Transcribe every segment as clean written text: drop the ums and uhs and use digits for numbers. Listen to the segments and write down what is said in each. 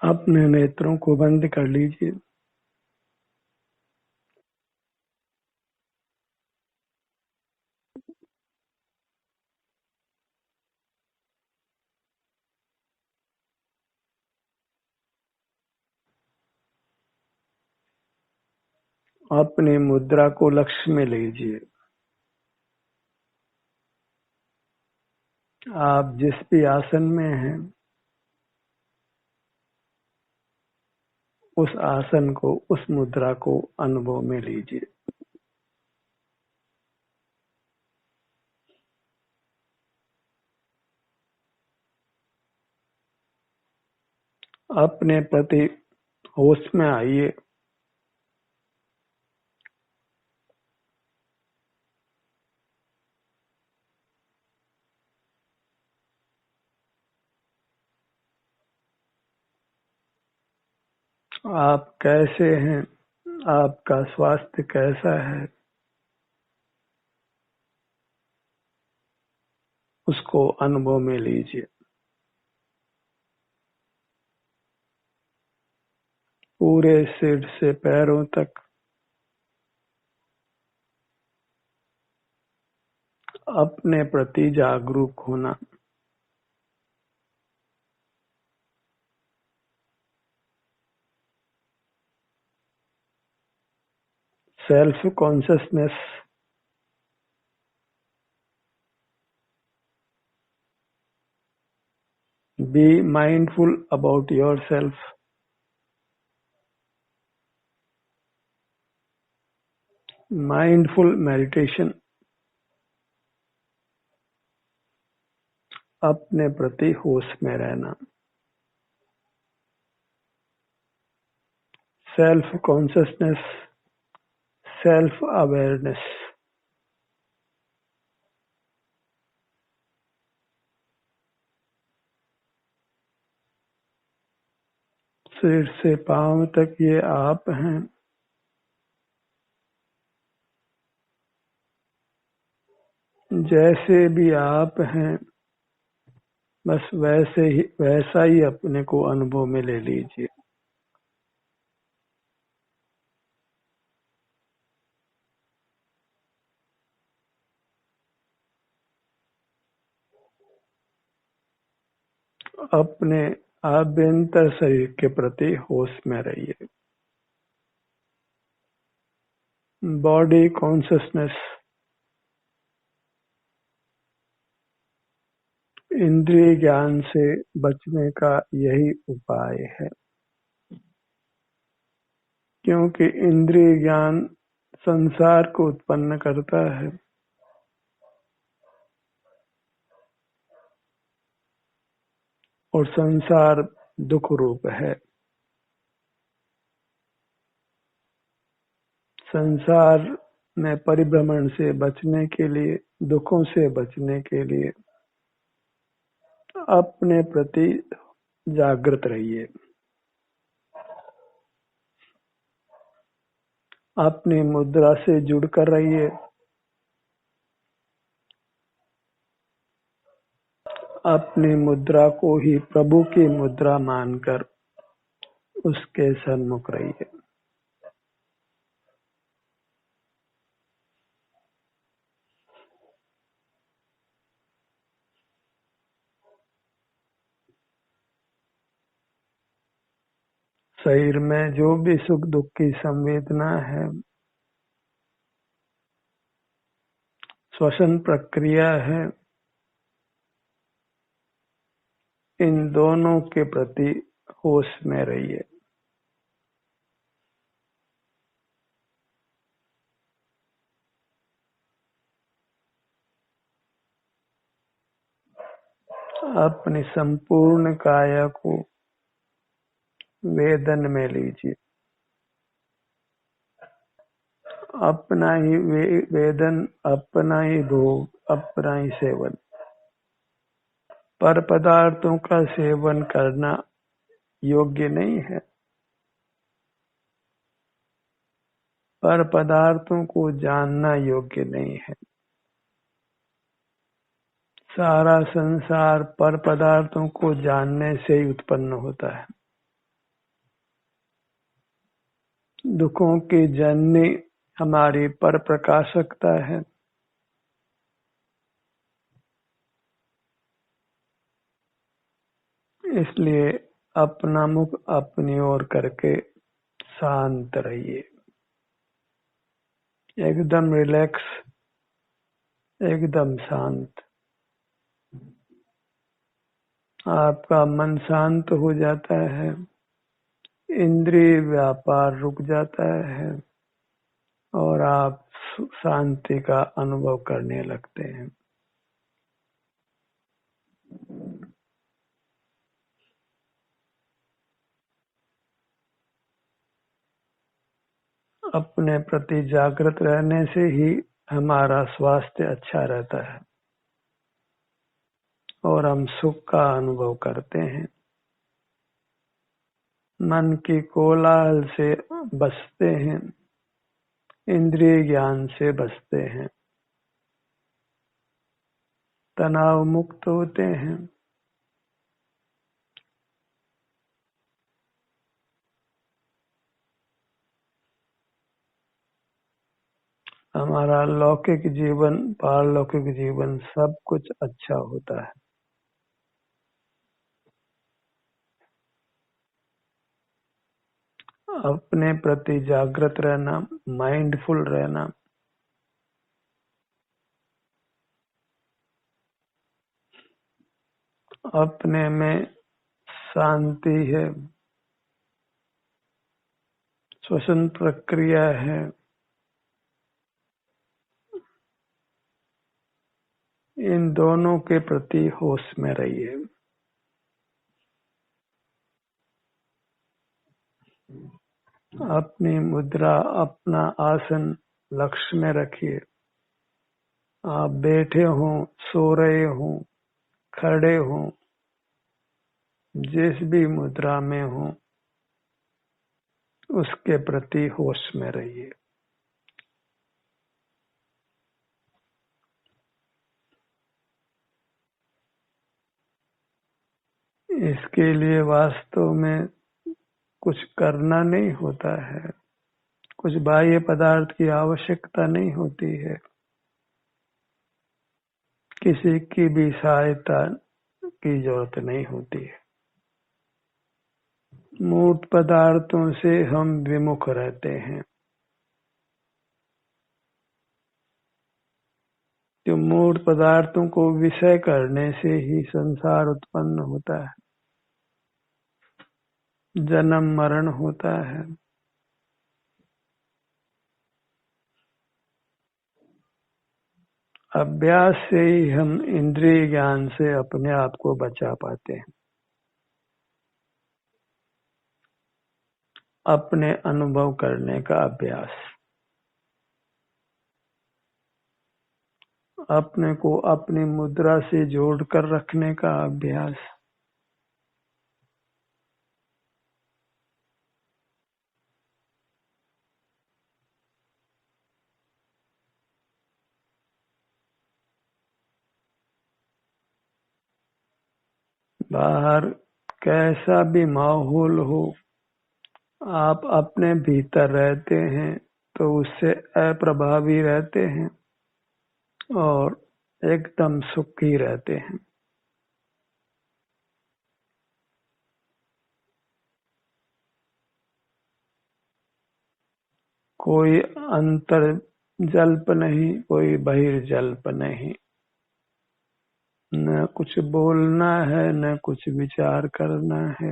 अपने नेत्रों को बंद कर लीजिए। अपनी मुद्रा को लक्ष्य में लीजिए। आप जिस भी आसन में हैं, उस आसन को, उस मुद्रा को अनुभव में लीजिए। अपने प्रति होश में आइए। आप कैसे हैं, आपका स्वास्थ्य कैसा है, उसको अनुभव में लीजिए। पूरे सिर से पैरों तक अपने प्रति जागरूक होना। Self consciousness. Be mindful about yourself. Mindful meditation. अपने प्रति होश में रहना। Self consciousness, self awareness. सिर से पांव तक ये आप हैं। जैसे भी आप हैं, बस वैसा ही अपने को अनुभव में ले लीजिए। अपने आभ्यंतर शरीर के प्रति होश में रहिए। Body consciousness. इंद्रिय ज्ञान से बचने का यही उपाय है, क्योंकि इंद्रिय ज्ञान संसार को उत्पन्न करता है और संसार दुख रूप है। संसार में परिभ्रमण से बचने के लिए, दुखों से बचने के लिए अपने प्रति जागृत रहिए। अपनी मुद्रा से जुड़कर रहिए। अपनी मुद्रा को ही प्रभु की मुद्रा मानकर उसके सन्मुख रहिए। शरीर में जो भी सुख दुख की संवेदना है, श्वसन प्रक्रिया है, इन दोनों के प्रति होश में रहिए। अपनी संपूर्ण काया को वेदन में लीजिए। अपना ही वेदन, अपना ही भोग, अपना ही सेवन। पर पदार्थों का सेवन करना योग्य नहीं है। पर पदार्थों को जानना योग्य नहीं है। सारा संसार पर पदार्थों को जानने से ही उत्पन्न होता है। दुखों की जननी हमारी पर प्रकाशकता है। इसलिए अपना मुख अपनी ओर करके शांत रहिए, एकदम रिलैक्स, एकदम शांत। आपका मन शांत हो जाता है, इंद्रिय व्यापार रुक जाता है और आप शांति का अनुभव करने लगते हैं। अपने प्रति जागृत रहने से ही हमारा स्वास्थ्य अच्छा रहता है और हम सुख का अनुभव करते हैं। मन की कोलाहल से बचते हैं, इंद्रिय ज्ञान से बचते हैं, तनाव मुक्त होते हैं। हमारा लौकिक जीवन, पारलौकिक जीवन सब कुछ अच्छा होता है। अपने प्रति जागृत रहना, माइंडफुल रहना, अपने में शांति है, श्वसन प्रक्रिया है, इन दोनों के प्रति होश में रहिए। अपनी मुद्रा, अपना आसन लक्ष्य में रखिए। आप बैठे हो, सो रहे हो, खड़े हो, जिस भी मुद्रा में हो, उसके प्रति होश में रहिए। इसके लिए वास्तव में कुछ करना नहीं होता है, कुछ बाह्य पदार्थ की आवश्यकता नहीं होती है, किसी की भी सहायता की जरूरत नहीं होती है। मूर्त पदार्थों से हम विमुख रहते हैं। जो मूर्त पदार्थों को विषय करने से ही संसार उत्पन्न होता है, जन्म मरण होता है। अभ्यास से ही हम इंद्रिय ज्ञान से अपने आप को बचा पाते हैं। अपने अनुभव करने का अभ्यास, अपने को अपनी मुद्रा से जोड़कर रखने का अभ्यास, बाहर कैसा भी माहौल हो, आप अपने भीतर रहते हैं तो उससे अप्रभावी रहते हैं और एकदम सुखी रहते हैं। कोई अंतर जल्प नहीं, कोई बहिर्जल्प नहीं, न कुछ बोलना है, न कुछ विचार करना है,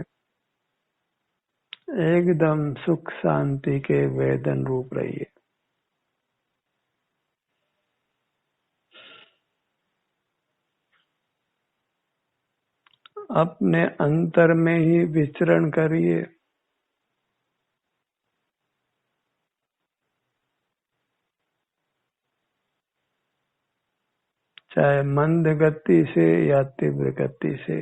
एकदम सुख शांति के वेदन रूप रहिए। अपने अंतर में ही विचरण करिए। चाहे मंद गति से या तीव्र गति से,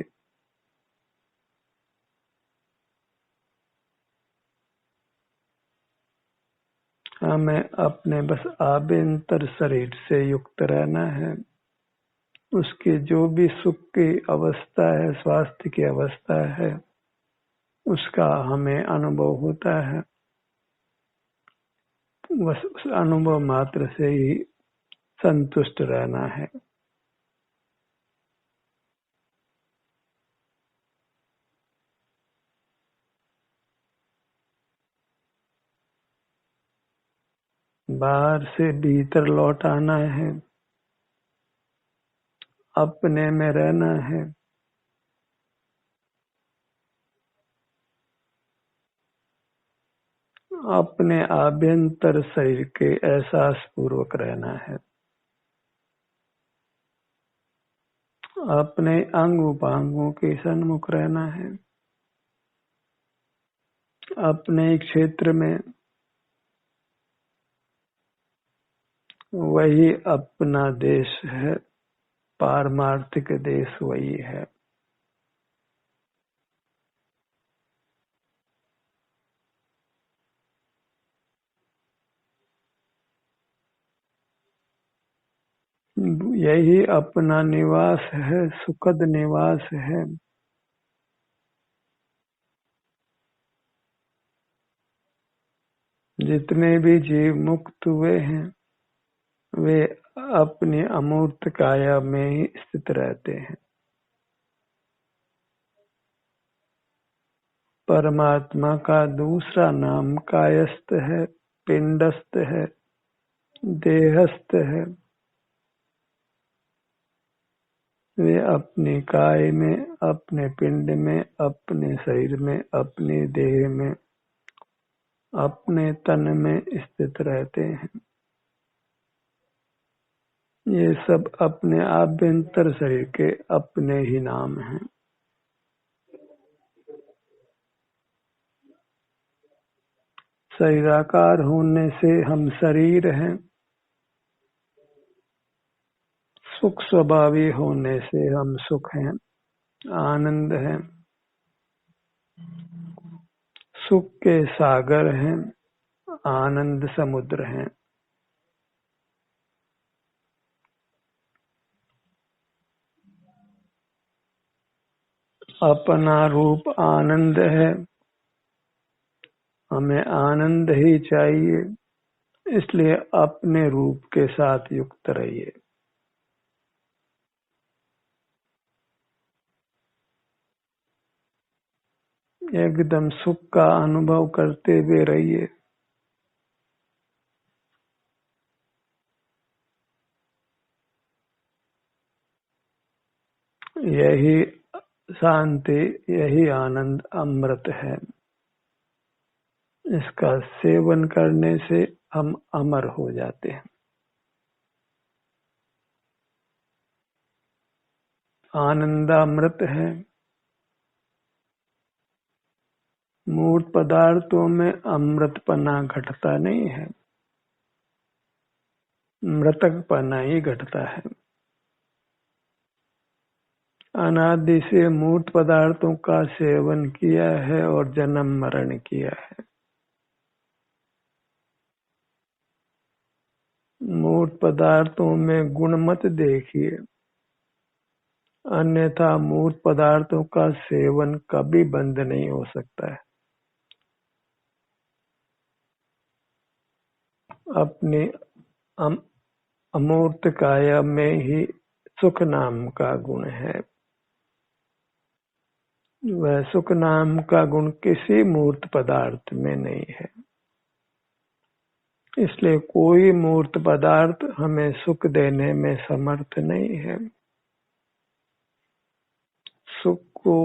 हमें अपने बस आभ्यंतर शरीर से युक्त रहना है। उसकी जो भी सुख की अवस्था है, स्वास्थ्य की अवस्था है, उसका हमें अनुभव होता है। बस उस अनुभव मात्र से ही संतुष्ट रहना है। बाहर से भीतर लौट आना है, अपने में रहना है। अपने आभ्यंतर शरीर के एहसास पूर्वक रहना है। अपने अंग उपांगों के सन्मुख रहना है। अपने क्षेत्र में वही अपना देश है, पारमार्थिक देश वही है। यही अपना निवास है, सुखद निवास है। जितने भी जीव मुक्त हुए हैं वे अपनी अमूर्त काया में ही स्थित रहते हैं। परमात्मा का दूसरा नाम कायस्थ है, पिंडस्थ है, देहस्थ है। वे अपनी काय में, अपने पिंड में, अपने शरीर में, अपने देह में, अपने तन में स्थित रहते हैं। ये सब अपने आभ्यंतर शरीर के अपने ही नाम हैं। शरीराकार होने से हम शरीर हैं, सुख स्वभावी होने से हम सुख हैं, आनंद हैं, सुख के सागर हैं, आनंद समुद्र हैं। अपना रूप आनंद है, हमें आनंद ही चाहिए, इसलिए अपने रूप के साथ युक्त रहिए। एकदम सुख का अनुभव करते हुए रहिए। यही शांति, यही आनंद अमृत है। इसका सेवन करने से हम अमर हो जाते हैं। आनंदामृत है। मूर्त पदार्थों में अमृतपना घटता नहीं है, मृतकपना ही घटता है। अनादि से मूर्त पदार्थों का सेवन किया है और जन्म मरण किया है। मूर्त पदार्थों में गुण मत देखिए, अन्यथा मूर्त पदार्थों का सेवन कभी बंद नहीं हो सकता है। अपनी अमूर्त काया में ही सुख नाम का गुण है। वह सुख नाम का गुण किसी मूर्त पदार्थ में नहीं है। इसलिए कोई मूर्त पदार्थ हमें सुख देने में समर्थ नहीं है। सुख को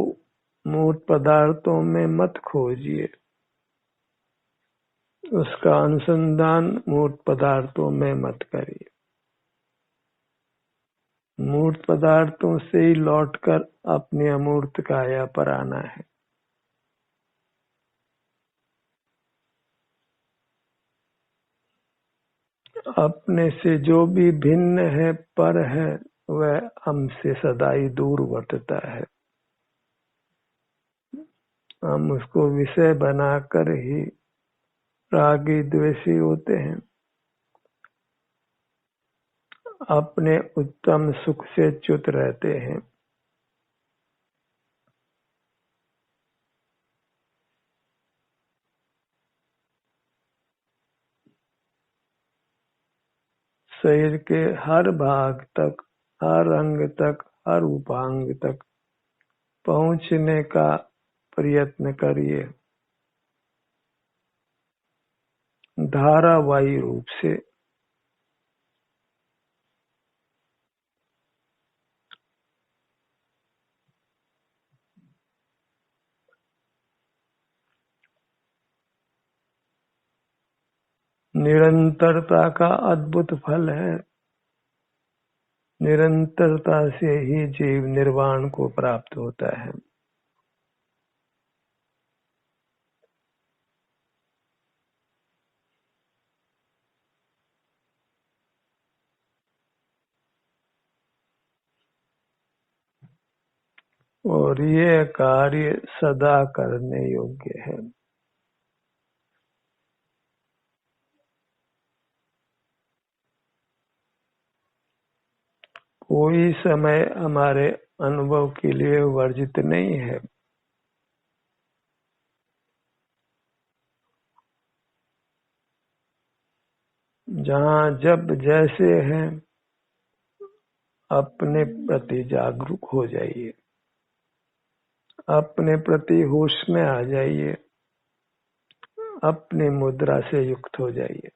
मूर्त पदार्थों में मत खोजिए, उसका अनुसंधान मूर्त पदार्थों में मत करिए। मूर्त पदार्थों से ही लौटकर अपनी अमूर्त काया पर आना है। अपने से जो भी भिन्न है, पर है, वह हमसे सदा ही दूर वर्तता है। हम उसको विषय बनाकर ही रागी द्वेषी होते हैं। अपने उत्तम सुख से च्युत रहते हैं। शरीर के हर भाग तक, हर अंग तक, हर उपांग तक पहुंचने का प्रयत्न करिए, धारावाही रूप से। निरंतरता का अद्भुत फल है। निरंतरता से ही जीव निर्वाण को प्राप्त होता है। और ये कार्य सदा करने योग्य है। कोई समय हमारे अनुभव के लिए वर्जित नहीं है। जहाँ जब जैसे हैं, अपने प्रति जागरूक हो जाइए, अपने प्रति होश में आ जाइए, अपनी मुद्रा से युक्त हो जाइए।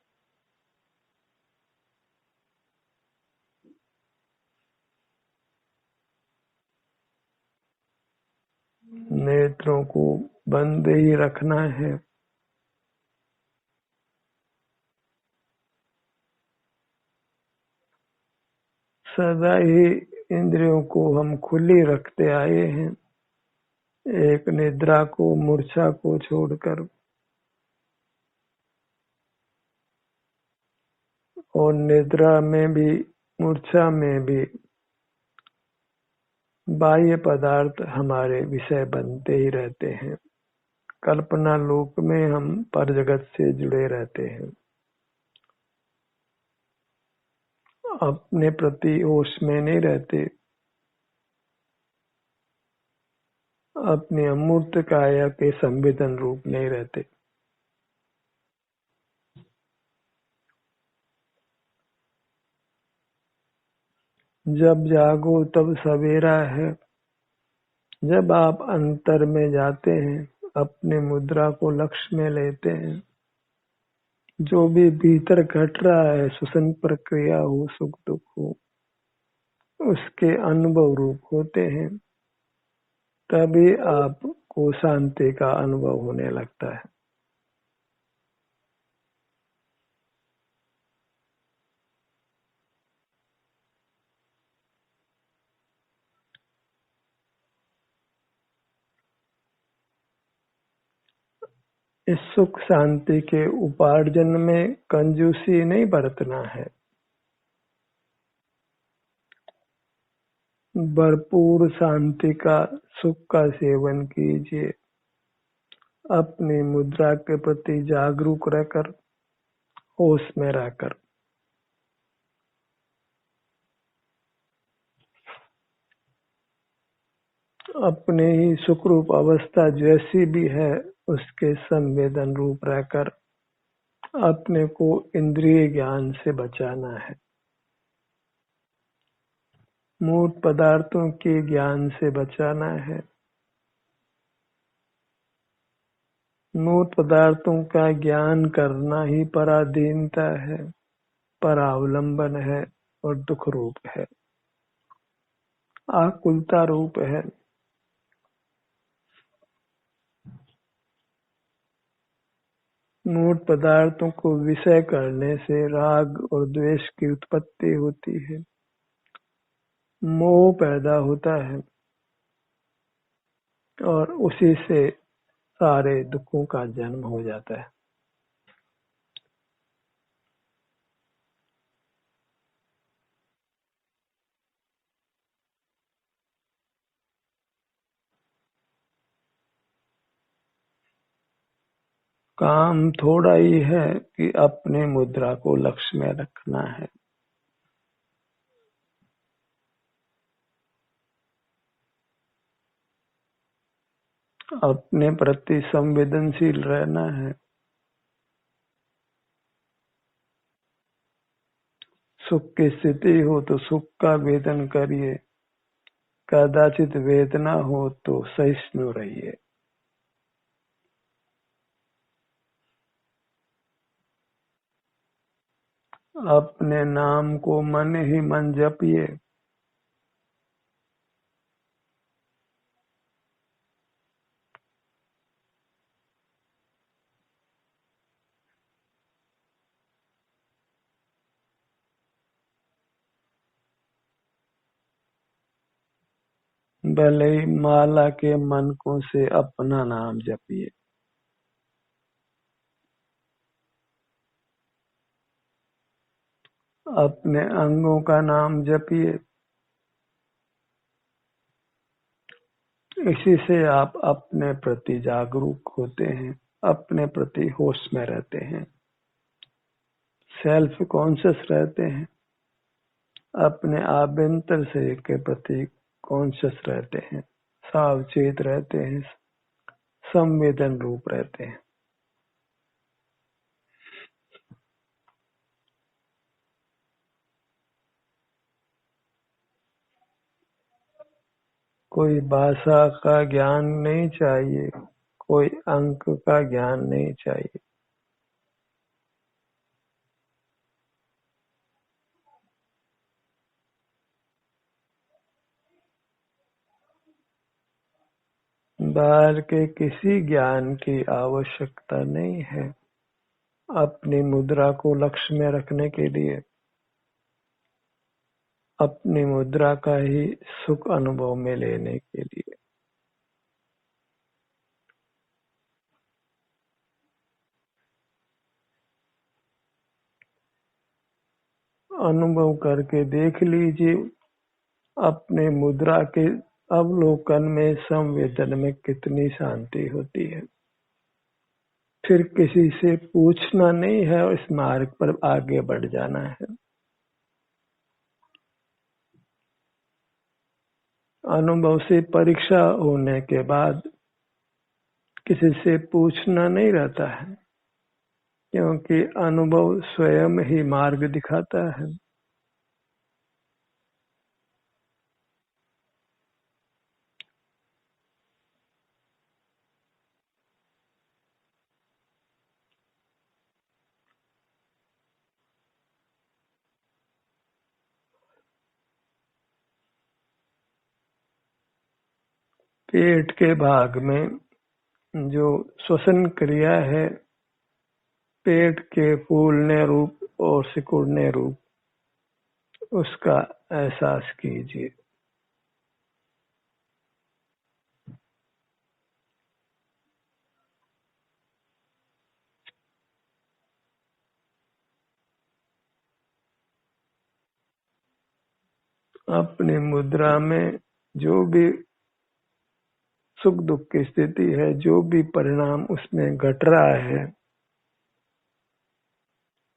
नेत्रों को बंद ही रखना है। सदा ही इंद्रियों को हम खुली रखते आए हैं, एक निद्रा को, मूर्छा को छोड़कर। और निद्रा में भी, मूर्छा में भी बाह्य पदार्थ हमारे विषय बनते ही रहते हैं। कल्पना लोक में हम पर जगत से जुड़े रहते हैं, अपने प्रति होश में नहीं रहते, अपनी अमूर्त काया के संवेदन रूप नहीं रहते। जब जागो तब सवेरा है। जब आप अंतर में जाते हैं, अपने मुद्रा को लक्ष्य में लेते हैं, जो भी भीतर घट रहा है, श्वसन प्रक्रिया हो, सुख दुख हो, उसके अनुभव रूप होते हैं। तभी आपको शांति का अनुभव होने लगता है। इस सुख शांति के उपार्जन में कंजूसी नहीं बरतना है। भरपूर शांति का, सुख का सेवन कीजिए, अपनी मुद्रा के प्रति जागरूक रहकर, होश में रहकर। अपने ही सुखरूप अवस्था जैसी भी है, उसके संवेदन रूप रहकर अपने को इंद्रिय ज्ञान से बचाना है, मूर्त पदार्थों के ज्ञान से बचाना है। मूर्त पदार्थों का ज्ञान करना ही पराधीनता है, परावलंबन है और दुख रूप है, आकुलता रूप है। मूर्त पदार्थों को विषय करने से राग और द्वेष की उत्पत्ति होती है, मोह पैदा होता है और उसी से सारे दुखों का जन्म हो जाता है। काम थोड़ा ही है कि अपने मुद्रा को लक्ष्य में रखना है। अपने प्रति संवेदनशील रहना है। सुख की स्थिति हो तो सुख का वेदन करिए, कदाचित वेदना हो तो सहिष्णु रहिए। अपने नाम को मन ही मन जपिए। भले ही माला के मनकों से अपना नाम जपिए। अपने अंगों का नाम जपिए। इसी से आप अपने प्रति जागरूक होते हैं, अपने प्रति होश में रहते हैं, सेल्फ कॉन्शियस रहते हैं, अपने आभ्यंतर से के प्रति कॉन्शियस रहते हैं, सावचेत रहते हैं, संवेदन रूप रहते हैं। कोई भाषा का ज्ञान नहीं चाहिए, कोई अंक का ज्ञान नहीं चाहिए। बाहर के किसी ज्ञान की आवश्यकता नहीं है। अपनी मुद्रा को लक्ष्य में रखने के लिए अपनी मुद्रा का ही सुख अनुभव में लेने के लिए अनुभव करके देख लीजिए। अपने मुद्रा के अवलोकन में, संवेदन में कितनी शांति होती है। फिर किसी से पूछना नहीं है और इस मार्ग पर आगे बढ़ जाना है। अनुभव से परीक्षा होने के बाद किसी से पूछना नहीं रहता है, क्योंकि अनुभव स्वयं ही मार्ग दिखाता है। पेट के भाग में जो श्वसन क्रिया है, पेट के फूलने रूप और सिकुड़ने रूप, उसका एहसास कीजिए। अपनी मुद्रा में जो भी सुख दुख की स्थिति है, जो भी परिणाम उसमें घट रहा है,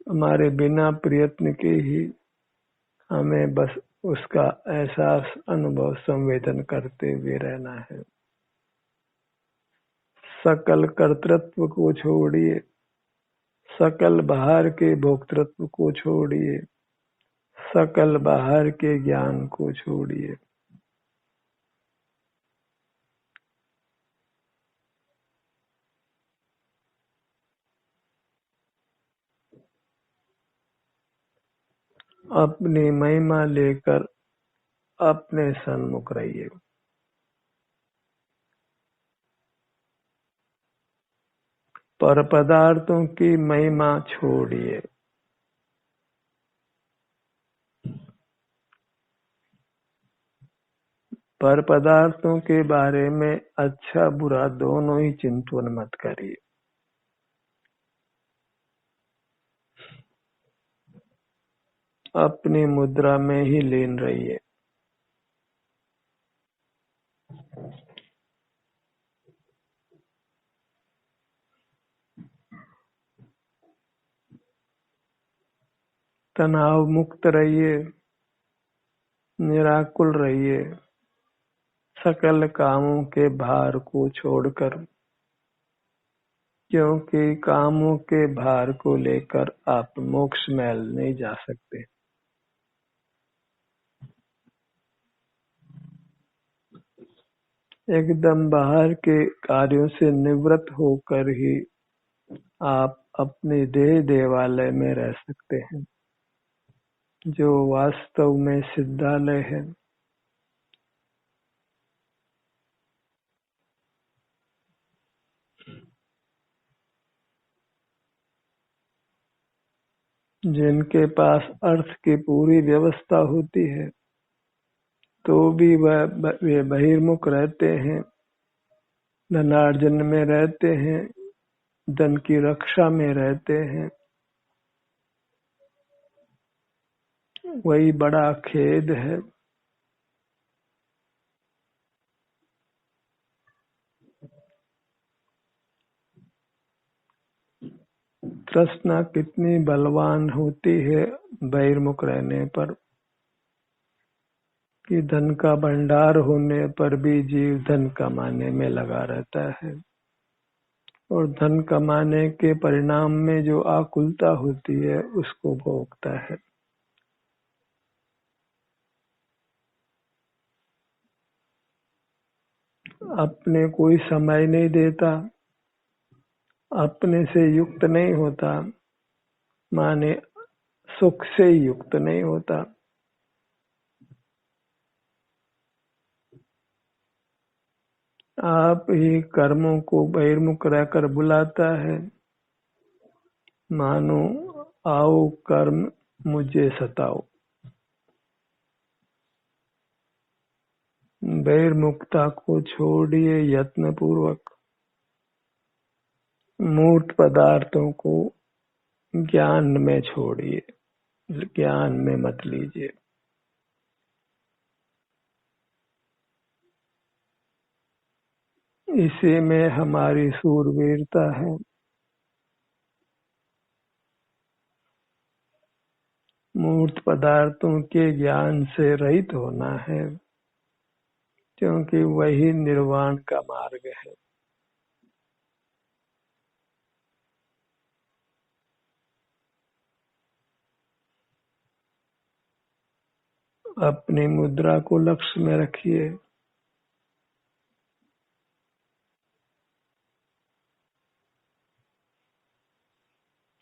हमारे बिना प्रयत्न के ही हमें बस उसका एहसास, अनुभव, संवेदन करते हुए रहना है। सकल कर्तृत्व को छोड़िए, सकल बाहर के भोक्तृत्व को छोड़िए, सकल बाहर के ज्ञान को छोड़िए। अपनी महिमा लेकर अपने सन्मुख रहिए। पर पदार्थों की महिमा छोड़िए। पर पदार्थों के बारे में अच्छा बुरा दोनों ही चिंतन मत करिए। अपनी मुद्रा में ही लीन रहिए। तनाव मुक्त रहिए, निराकुल रहिए, सकल कामों के भार को छोड़कर, क्योंकि कामों के भार को लेकर आप मोक्ष महल नहीं जा सकते। एकदम बाहर के कार्यों से निवृत्त होकर ही आप अपने देह देवालय में रह सकते हैं, जो वास्तव में सिद्धालय है। जिनके पास अर्थ की पूरी व्यवस्था होती है तो भी वे बहिर्मुख रहते हैं, धनार्जन में रहते हैं, धन की रक्षा में रहते हैं। वही बड़ा खेद है। तृष्णा कितनी बलवान होती है बहिर्मुख रहने पर, कि धन का भंडार होने पर भी जीव धन कमाने में लगा रहता है, और धन कमाने के परिणाम में जो आकुलता होती है उसको भोगता है। अपने कोई समय नहीं देता, अपने से युक्त नहीं होता, माने सुख से युक्त नहीं होता। आप ही कर्मों को बहिर्मुख रहकर बुलाता है, मानो आओ कर्म मुझे सताओ। बहिर्मुखता को छोड़िए यत्न पूर्वक, मूर्त पदार्थों को ज्ञान में छोड़िए, ज्ञान में मत लीजिए। इसी में हमारी सूरवीरता है। मूर्त पदार्थों के ज्ञान से रहित होना है, क्योंकि वही निर्वाण का मार्ग है। अपनी मुद्रा को लक्ष्य में रखिए।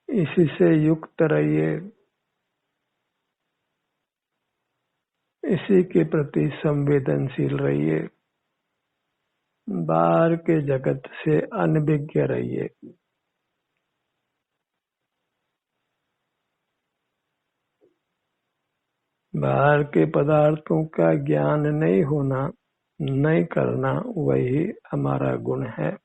इसी से युक्त रहिए, इसी के प्रति संवेदनशील रहिए। बाहर के जगत से अनभिज्ञ रहिए। बाहर के पदार्थों का ज्ञान नहीं होना, नहीं करना, वही हमारा गुण है।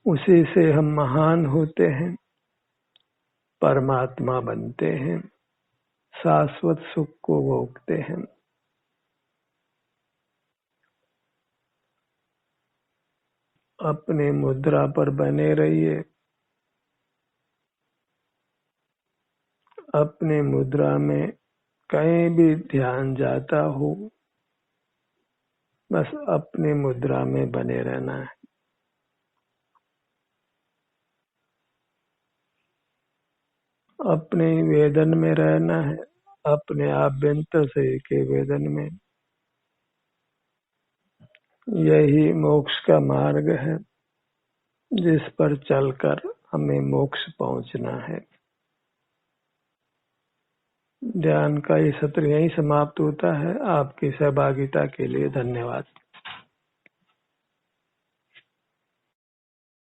उसी से हम महान होते हैं, परमात्मा बनते हैं, शाश्वत सुख को भोगते हैं। अपने मुद्रा पर बने रहिए। अपने मुद्रा में कहीं भी ध्यान जाता हो, बस अपने मुद्रा में बने रहना है। अपने वेदन में रहना है, अपने आभ्यंतर शरीर के वेदन में। यही मोक्ष का मार्ग है, जिस पर चलकर हमें मोक्ष पहुंचना है। ध्यान का ये सत्र यहीं समाप्त होता है। आपकी सहभागिता के लिए धन्यवाद।